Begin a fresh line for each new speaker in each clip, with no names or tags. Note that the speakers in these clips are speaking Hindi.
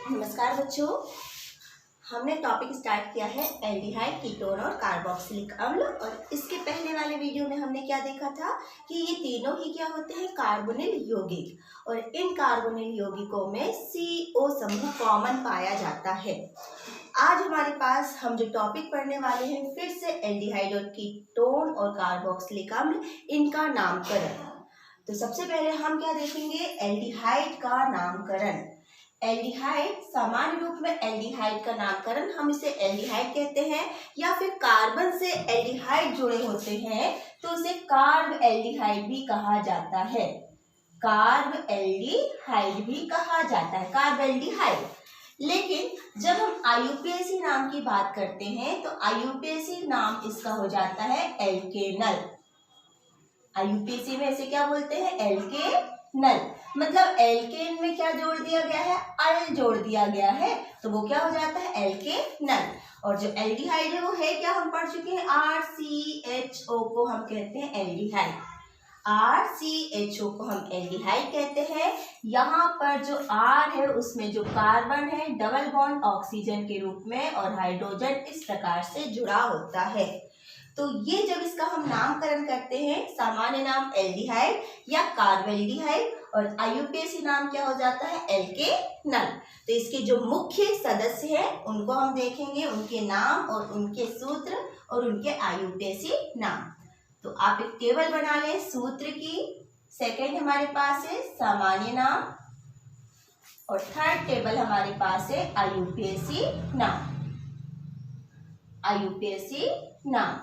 नमस्कार बच्चों, हमने टॉपिक स्टार्ट किया है एल्डिहाइड, कीटोन और कार्बोक्सिलिक अम्ल। और इसके पहले वाले वीडियो में हमने क्या देखा था कि ये तीनों ही क्या होते हैं, कार्बोनिल यौगिक। और इन कार्बोनिल यौगिकों में CO समूह कॉमन पाया जाता है। आज हमारे पास हम जो टॉपिक पढ़ने वाले हैं फिर से एल्डिहाइड और कीटोन और कार्बोक्सिलिक अम्ल, इनका नामकरण। तो सबसे पहले हम क्या देखेंगे, एल्डिहाइड का नामकरण। एल्डिहाइड, सामान्य रूप में एल्डिहाइड का नामकरण हम इसे एल्डिहाइड कहते हैं, या फिर कार्बन से एल्डिहाइड जुड़े होते हैं तो उसे कार्ब एल्डिहाइड भी कहा जाता है। कार्ब एल्डिहाइड भी कहा जाता है, कार्ब एल्डिहाइड। लेकिन जब हम IUPAC नाम की बात करते हैं तो IUPAC नाम इसका हो जाता है एल्केनल। IUPAC में इसे क्या बोलते हैं, एल्केनल। मतलब एल्केन में क्या जोड़ दिया गया है, अल जोड़ दिया गया है, तो वो क्या हो जाता है, एल्केनल। और जो एल्डिहाइड है वो है क्या, हम पढ़ चुके हैं RCHO को हम कहते हैं एल्डिहाइड। RCHO को हम एल्डिहाइड कहते हैं। यहाँ पर जो R है उसमें जो कार्बन है डबल बॉन्ड ऑक्सीजन के रूप में और हाइड्रोजन इस प्रकार से जुड़ा होता है। तो ये जब इसका हम नामकरण करते हैं, सामान्य नाम एल्डिहाइड या कार्बेल्डिहाइड, और IUPAC नाम क्या हो जाता है, एल्केनल। तो इसके जो मुख्य सदस्य हैं उनको हम देखेंगे, उनके नाम और उनके सूत्र और उनके IUPAC नाम। तो आप एक टेबल बना लें सूत्र की। सेकंड हमारे पास है सामान्य नाम और थर्ड टेबल हमारे पास है IUPAC नाम। IUPAC नाम।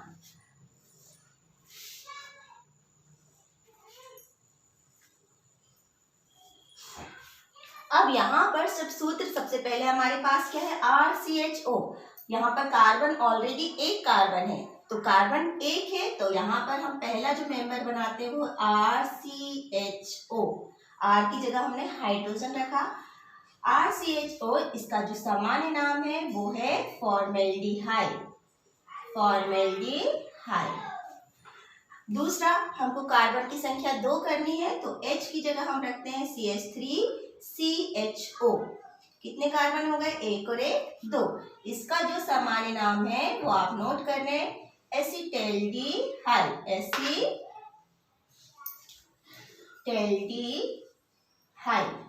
अब यहाँ पर सब सूत्र, सबसे पहले हमारे पास क्या है, RCHO। यहाँ पर कार्बन ऑलरेडी एक कार्बन है, तो कार्बन एक है, तो यहाँ पर हम पहला जो मेंबर बनाते हैं वो RCHO। R की जगह हमने हाइड्रोजन रखा। RCHO, इसका जो सामान्य नाम है वो है फॉर्मेल्डिहाइड। फॉर्मेल्डिहाइड। दूसरा, हमको कार्बन की संख्या 2 करनी है, तो H की जगह हम रखते हैं CH3CHO। कितने कार्बन हो गए, एक और एक, 2। इसका जो सामान्य नाम है वो आप नोट कर रहे हैं, एसिटैल्डिहाइड। एसिटैल्डिहाइड।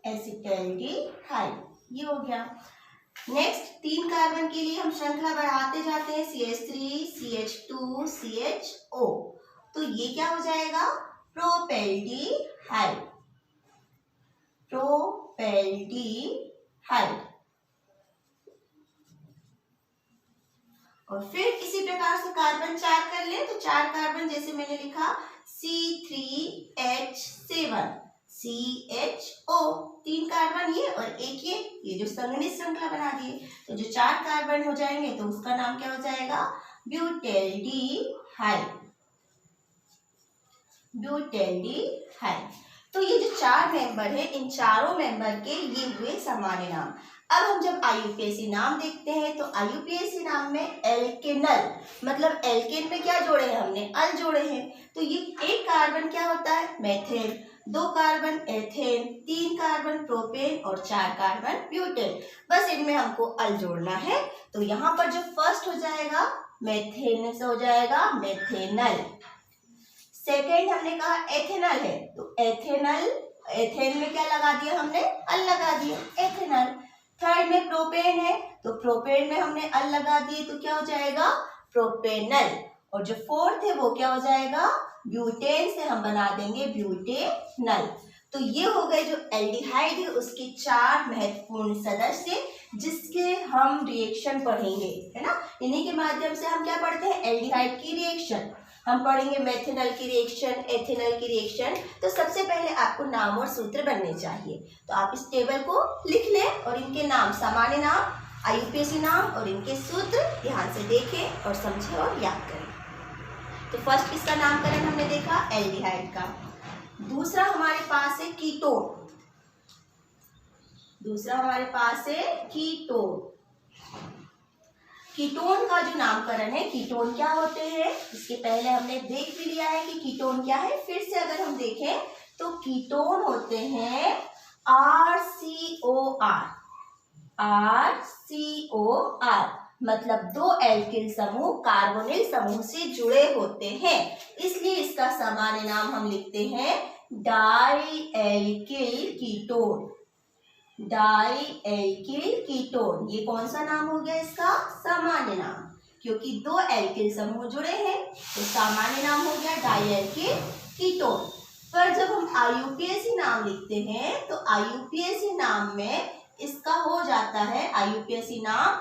एसिटैल्डिहाइड, ये हो गया। नेक्स्ट, 3 कार्बन के लिए हम श्रृंखला बढ़ाते जाते हैं, CH3CH2CHO। तो ये क्या हो जाएगा, प्रोपेल्डिहाइड। प्रोपेल्डिहाइड। और फिर इसी प्रकार से कार्बन 4 कर ले, तो 4 कार्बन जैसे मैंने लिखा C3H7 CHO। 3 कार्बन ये और एक ये जो संघनित श्रृंखला बना दिए, तो जो 4 कार्बन हो जाएंगे तो उसका नाम क्या हो जाएगा, ब्यूटेल्डिहाइड। ब्यूटेल्डिहाइड। तो ये जो 4 मेंबर है, इन चारों मेंबर के ये हुए सामान्य नाम। अब हम जब IUPAC नाम देखते हैं तो IUPAC नाम में एल्केनल, मतलब एल्केन में क्या जोड़े हैं हमने, अल जोड़े हैं। तो ये एक कार्बन क्या होता है, methane, 2 carbon ethane, 3 carbon propane और 4 कार्बन ब्यूटेन। बस इनमें हमको अल जोड़ना है। तो यहाँ पर जो फर्स्ट हो जाएगा मेथेन से हो जाएगा मेथेनल। सेकेंड हमने कहा एथेनल है, तो एथेनल, एथेन में क्या लगा दिया हमने, अल लगा दिया, एथेनल। थर्ड में प्रोपेन है, तो प्रोपेन में हमने अल लगा दिए, तो क्या हो जाएगा, प्रोपेनल। और जो फोर्थ है वो क्या हो जाएगा, ब्यूटेन से हम बना देंगे ब्यूटेनल। तो ये हो गए जो एल्डिहाइड है उसके 4 महत्वपूर्ण सदस्य, जिसके हम रिएक्शन पढ़ेंगे, है ना। इन्हीं के माध्यम से हम क्या पढ़ते हैं, एल्डिहाइड की रिएक्शन। हम पढ़ेंगे मेथेनल की रिएक्शन, एथेनल की रिएक्शन। तो सबसे पहले आपको नाम और सूत्र बनने चाहिए, तो आप इस टेबल को लिख लें और इनके नाम, सामान्य नाम, IUPAC नाम और इनके सूत्र ध्यान से देखें और समझें और याद करें। तो फर्स्ट किसका नामकरण हमने देखा, एल्डिहाइड का। दूसरा हमारे पास है कीटोन। दूसरा हमारे पास है कीटोन। कीटोन का जो नामकरण है, कीटोन क्या होते हैं इसके पहले हमने देख भी लिया है कि कीटोन क्या है। फिर से अगर हम देखें तो कीटोन होते हैं RCOR, RCOR मतलब दो एल्किल समूह कार्बोनिल समूह से जुड़े होते हैं, इसलिए इसका सामान्य नाम हम लिखते हैं dialkyl ketone. Dialkyl ketone, ये कौन सा नाम हो गया इसका? सामान्य नाम, क्योंकि दो एल्किल समूह जुड़े हैं तो सामान्य नाम हो गया डाई एल्किल कीटोन। पर जब हम IUPAC नाम लिखते हैं तो IUPAC नाम में इसका हो जाता है IUPAC नाम,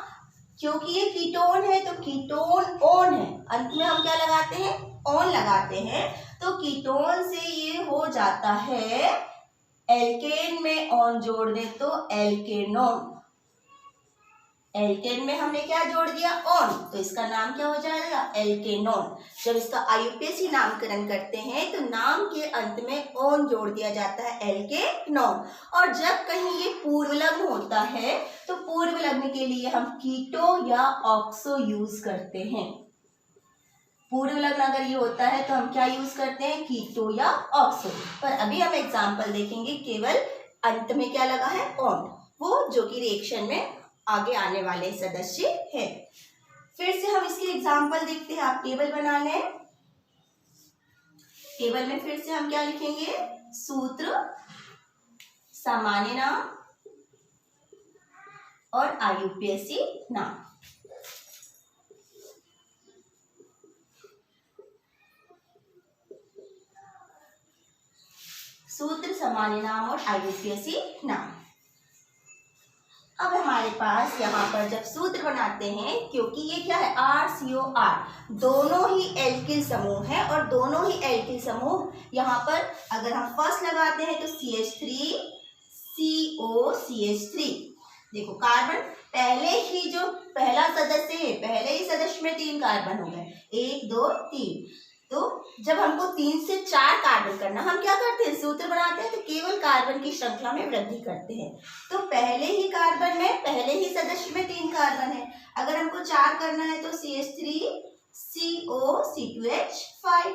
क्योंकि ये कीटोन है तो कीटोन ओन है, अंत में हम क्या लगाते हैं? ओन लगाते हैं, तो कीटोन से ये हो जाता है, एल्केन में ऑन जोड़ दे तो एल्केनोन। एल्केन में हमने क्या जोड़ दिया? ऑन, तो इसका नाम क्या हो जाएगा? एल्केनोन। जब इसका IUPAC नामकरण करते हैं तो नाम के अंत में ऑन जोड़ दिया जाता है, एल्केनोन। और जब कहीं ये पूर्वलग्न होता है तो पूर्वलग्न के लिए हम कीटो या ऑक्सो यूज करते हैं। पूर्वलग्न अगर ये होता है तो हम क्या यूज करते हैं? कीटो या ऑक्सो। पर अभी हम एग्जाम्पल देखेंगे केवल अंत में क्या लगा है? ऑन, वो जो कि रिएक्शन में आगे आने वाले सदस्य है। फिर से हम इसके एग्जाम्पल देखते हैं, आप टेबल बना लें। टेबल में फिर से हम क्या लिखेंगे? सूत्र, सामान्य नाम और IUPAC नाम। सूत्र, सामान्य नाम और IUPAC नाम। अब हमारे पास यहाँ पर जब सूत्र बनाते हैं, क्योंकि ये क्या है? RCOR, दोनों ही एल्किल समूह है और दोनों ही एल्किल समूह यहाँ पर अगर हम फर्स्ट लगाते हैं तो CH3 CO CH3। देखो कार्बन पहले ही जो पहला सदस्य है, पहले ही सदस्य में 3 कार्बन हो गए, 1 2 3। तो जब हमको 3 से 4 कार्बन करना, हम क्या करते हैं? सूत्र बनाते हैं तो केवल कार्बन की श्रृंखला में वृद्धि करते हैं। तो पहले ही कार्बन में, पहले ही सदस्य में 3 कार्बन है, अगर हमको 4 करना है तो CH3 CO C2H5।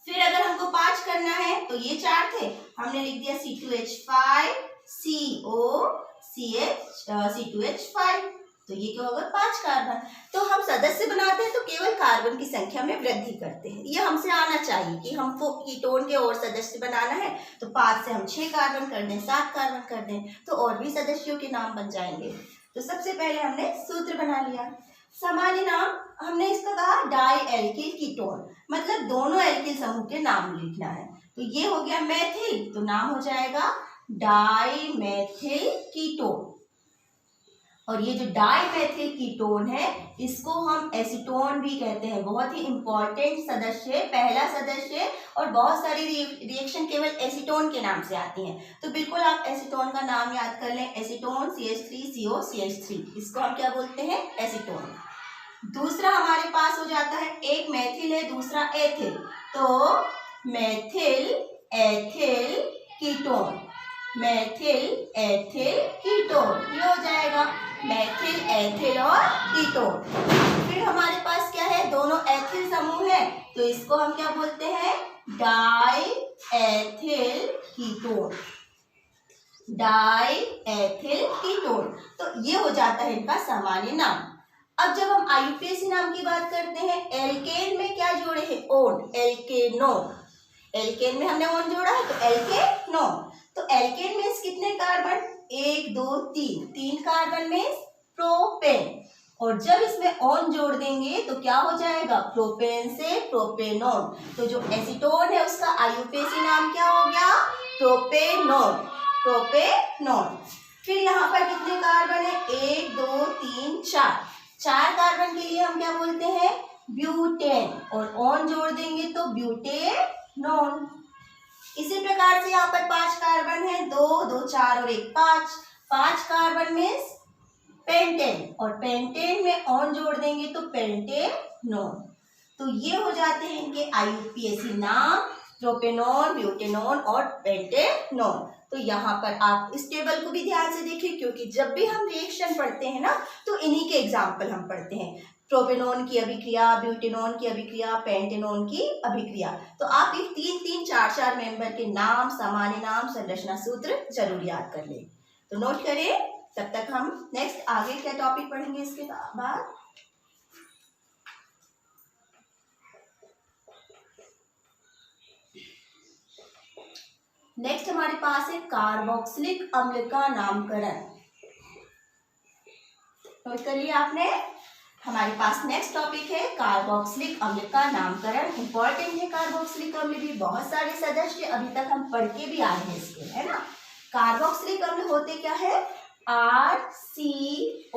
फिर अगर हमको 5 करना है तो ये 4 थे, हमने लिख दिया C2H5 CO C2H5, तो ये क्या होगा? 5 कार्बन। तो हम सदस्य बनाते हैं तो केवल कार्बन की संख्या में वृद्धि करते हैं। ये हमसे आना चाहिए कि हमको कीटोन के और सदस्य बनाना है तो 5 से हम 6 कार्बन कर दें, 7 कार्बन कर दें, तो और भी सदस्यों के नाम बन जाएंगे। तो सबसे पहले हमने सूत्र बना लिया। सामान्य नाम हमने इसका कहा डाई एल्किल कीटोन, मतलब दोनों एल्किल समूह के नाम लिखना है। तो ये हो गया मेथिल, तो नाम हो जाएगा डाई मेथिल कीटोन। और ये जो डाईमेथिल कीटोन है इसको हम एसीटोन भी कहते हैं। बहुत ही इंपॉर्टेंट सदस्य है, पहला सदस्य है, और बहुत सारी रिएक्शन केवल एसीटोन के नाम से आती हैं। तो बिल्कुल आप एसीटोन का नाम याद कर लें, एसीटोन CH3 CO CH3, इसको हम क्या बोलते हैं? एसीटोन। दूसरा हमारे पास हो जाता है, एक मेथिल है, दूसरा एथिल, तो methyl ethyl ketone. Methyl ethyl ketone, ये हो जाएगा मेथिल एथिल और कीटोन। फिर हमारे पास क्या है? दोनों एथिल समूह है तो इसको हम क्या बोलते हैं? Die ethyl ketone. Die ethyl ketone, तो ये हो जाता है इनका सामान्य नाम। अब जब हम IUPAC नाम की बात करते हैं, एल्केन में क्या जोड़े हैं? ओन, एल्केनोन। एल्केन में हमने ओन जोड़ा है तो एल्केनोन। तो एल्केन में कितने कार्बन? 1 2 3 कार्बन में प्रोपेन, और जब इसमें ऑन जोड़ देंगे तो क्या हो जाएगा? प्रोपेन से प्रोपेनोन। तो जो एसीटोन है उसका IUPAC नाम क्या हो गया? Propanone, propanone. फिर यहाँ पर कितने कार्बन है? 1 2 3 4 कार्बन के लिए हम क्या बोलते हैं? ब्यूटेन, और ऑन जोड़ देंगे तो ब्यूटेनोन। इसी प्रकार से यहाँ पर 5 कार्बन है, 2 2 4 और 1 5 कार्बन में पेंटेन, और पेंटेन में ऑन जोड़ देंगे तो पेंटेनोन। तो ये हो जाते हैं इनके IUPAC नाम, प्रोपेनोन, ब्यूटेनोन और पेंटेनोन। तो यहाँ पर आप इस टेबल को भी ध्यान से देखिए, क्योंकि जब भी हम रिएक्शन पढ़ते हैं ना तो इन्हीं के एग्जाम्पल हम पढ़ते हैं। प्रोपेनॉन की अभिक्रिया, ब्यूटेनॉन की अभिक्रिया, पेंटेनॉन की अभिक्रिया। तो आप ये 3-3, 4-4 मेंबर के नाम, सामान्य नाम, संरचना सूत्र जरूर याद कर लें। तो नोट करें। तब तक हम नेक्स्ट आगे क्या टॉपिक पढ़ेंगे इसके बाद। नेक्स्ट हमारे पास है कार्बोक्सिलिक अम्ल का नामकरण। नोट कर लिया आपने। हमारे पास नेक्स्ट टॉपिक है कार्बोक्सिलिक अम्ल का नामकरण। इंपॉर्टेंट है कार्बोक्सिलिक अम्ल भी, बहुत सारे सदस्य अभी तक हम पढ़ के भी आए हैं इसके, है ना। कार्बोक्सिलिक अम्ल होते क्या है, RCOOH,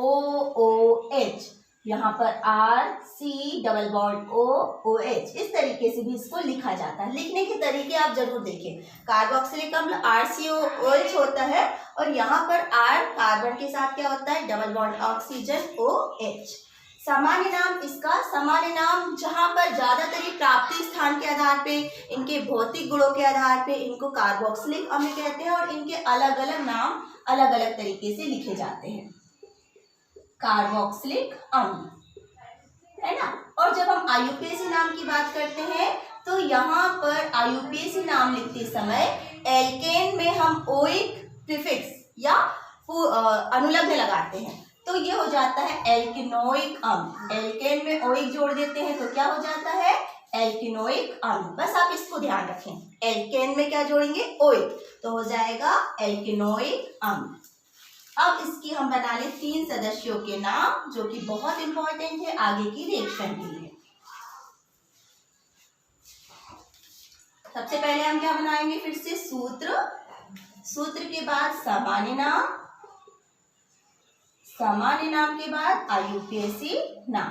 यहाँ पर RC डबल बॉन्ड OOH, इस तरीके से भी इसको लिखा जाता है। लिखने के तरीके आप जरूर देखें। कार्बोक्सिलिक अम्ल RCOOH होता है और यहाँ पर R कार्बन के साथ क्या होता है, डबल बॉन्ड ऑक्सीजन OH। सामान्य नाम इसका, सामान्य नाम जहां पर ज्यादातर प्राप्ति स्थान के आधार पे, इनके भौतिक गुणों के आधार पे इनको कार्बोक्सिलिक अम्ल कहते हैं और इनके अलग अलग नाम अलग अलग तरीके से लिखे जाते हैं। कार्बोक्सिलिक अम्ल, है ना। और जब हम IUPAC नाम की बात करते हैं तो यहाँ पर IUPAC नाम लिखते समय एल्केन में हम ओइक प्रीफिक्स या अनुलग्न लगाते हैं, तो ये हो जाता है एल्केनोइक अम्ल। एल्केन में ओइक जोड़ देते हैं तो क्या हो जाता है, एल्केनोइक अम्ल। बस आप इसको ध्यान रखें, एल्केन में क्या जोड़ेंगे, ओइक, तो हो जाएगा एल्केनोइक अम्ल। अब इसकी हम बना ले 3 सदस्यों के नाम, जो कि बहुत इंपॉर्टेंट है आगे की रिएक्शन के लिए। सबसे पहले हम क्या बनाएंगे, फिर से सूत्र, सूत्र के बाद सामान्य नाम, सामान्य नाम के बाद IUPAC नाम।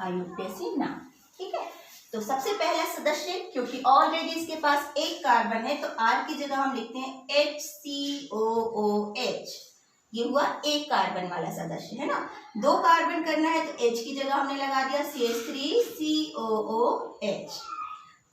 IUPAC नाम, ठीक है। तो सबसे पहला सदस्य, क्योंकि ऑलरेडी इसके पास एक कार्बन है तो R की जगह हम लिखते हैं HCOOH। ये हुआ एक कार्बन वाला सदस्य, है ना। 2 कार्बन करना है तो H की जगह हमने लगा दिया CH3COOH।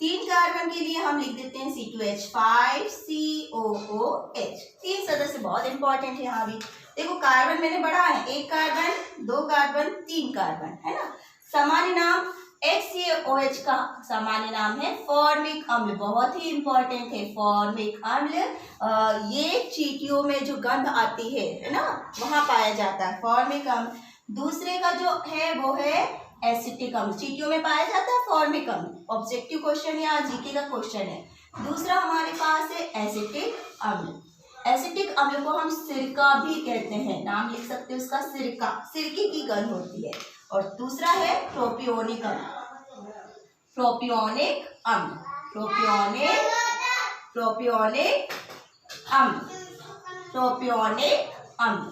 3 कार्बन के लिए हम लिख देते हैं C2H5COOH। 3 सदस्य बहुत इंपॉर्टेंट है यहाँ भी। देखो कार्बन मैंने बढ़ा है, 1 कार्बन, 2 कार्बन, 3 कार्बन, है ना। सामान्य नाम HCOH का सामान्य नाम है फॉर्मिक अम्ल, बहुत ही इंपॉर्टेंट है फॉर्मिक अम्ल। ये चींटियों में जो गंध आती है ना, वहां पाया जाता है फॉर्मिक अम्ल। दूसरे का जो है वो है एसिटिक अम्ल, चींटियों में पाया जाता है फॉर्मिक अम्ल। ऑब्जेक्टिव क्वेश्चन या जीके का क्वेश्चन है। दूसरा हमारे पास है एसिटिक अम्ल। एसिटिक अम्ल को हम सिरका भी कहते हैं, नाम लिख सकते हैं उसका सिरका, सिरके की गंध होती है। और दूसरा है प्रोपियोनिक अम्ल, प्रोपियोनिक अम्ल, प्रोपियोनिक अम्ल, प्रोपियोनिक अम्ल।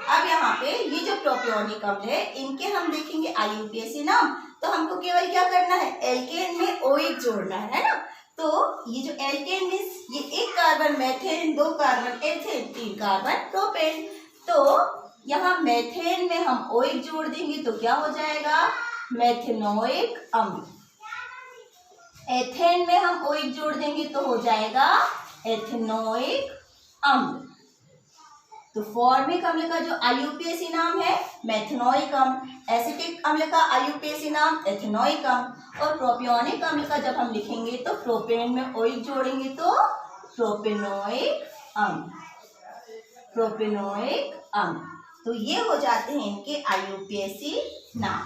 अब यहाँ पे ये जो प्रोपियोनिक अम्ल है, इनके हम देखेंगे IUPAC नाम, तो हमको केवल क्या करना है, एल्केन में ओइक जोड़ना है ना। तो ये जो एल्केन मीन्स ये 1 carbon methane, 2 carbon ethane, 3 carbon propane. तो यहाँ मेथेन में हम ओइक जोड़ देंगे तो क्या हो जाएगा, मेथेनोइक अम्ल। एथेन में हम ओइक जोड़ देंगे तो हो जाएगा एथेनोइक अम्ल। तो फॉर्मिक अम्ल का जो IUPAC नाम है मेथेनोइक अम्ल, एसिटिक अम्ल का IUPAC नाम एथेनोइक अम्ल, और प्रोपियोनिक अम्ल का जब हम लिखेंगे तो प्रोपेन में ओइक जोड़ेंगे तो प्रोपेनोइक अम्ल, प्रोपेनोइक अम्ल। तो ये हो जाते हैं इनके IUPAC नाम।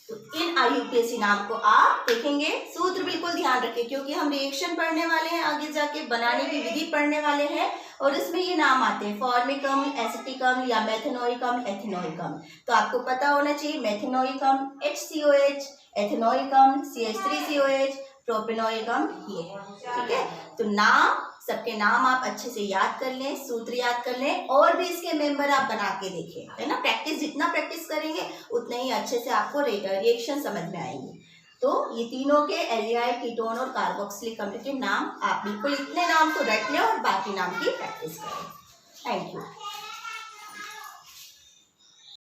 तो इन IUPAC नाम को आप देखेंगे, सूत्र बिल्कुल ध्यान रखें क्योंकि हम रिएक्शन पढ़ने वाले हैं, आगे जाके बनाने की विधि पढ़ने वाले हैं और इसमें ये नाम आते हैं फॉर्मिक अम्ल, एसिटिक अम्ल या मेथेनोइक अम्ल, एथेनोइक अम्ल। तो आपको पता होना चाहिए मेथेनोइक अम्ल HCOH, एथेनोइक अम्ल CH3COH, प्रोपेनोइक अम्ल ये, ठीक है। तो नाम, सबके नाम आप अच्छे से याद कर लें, सूत्र याद कर लें और भी इसके मेंबर आप बना के देखें, है ना। प्रैक्टिस, जितना प्रैक्टिस करेंगे उतना ही अच्छे से आपको रिएक्शन समझ में आएंगे। तो ये तीनों के एल्डिहाइड, कीटोन और कार्बोक्सिलिक अम्ल के नाम आप बिल्कुल इतने नाम तो रट लें और बाकी नाम की प्रैक्टिस करें। Thank you.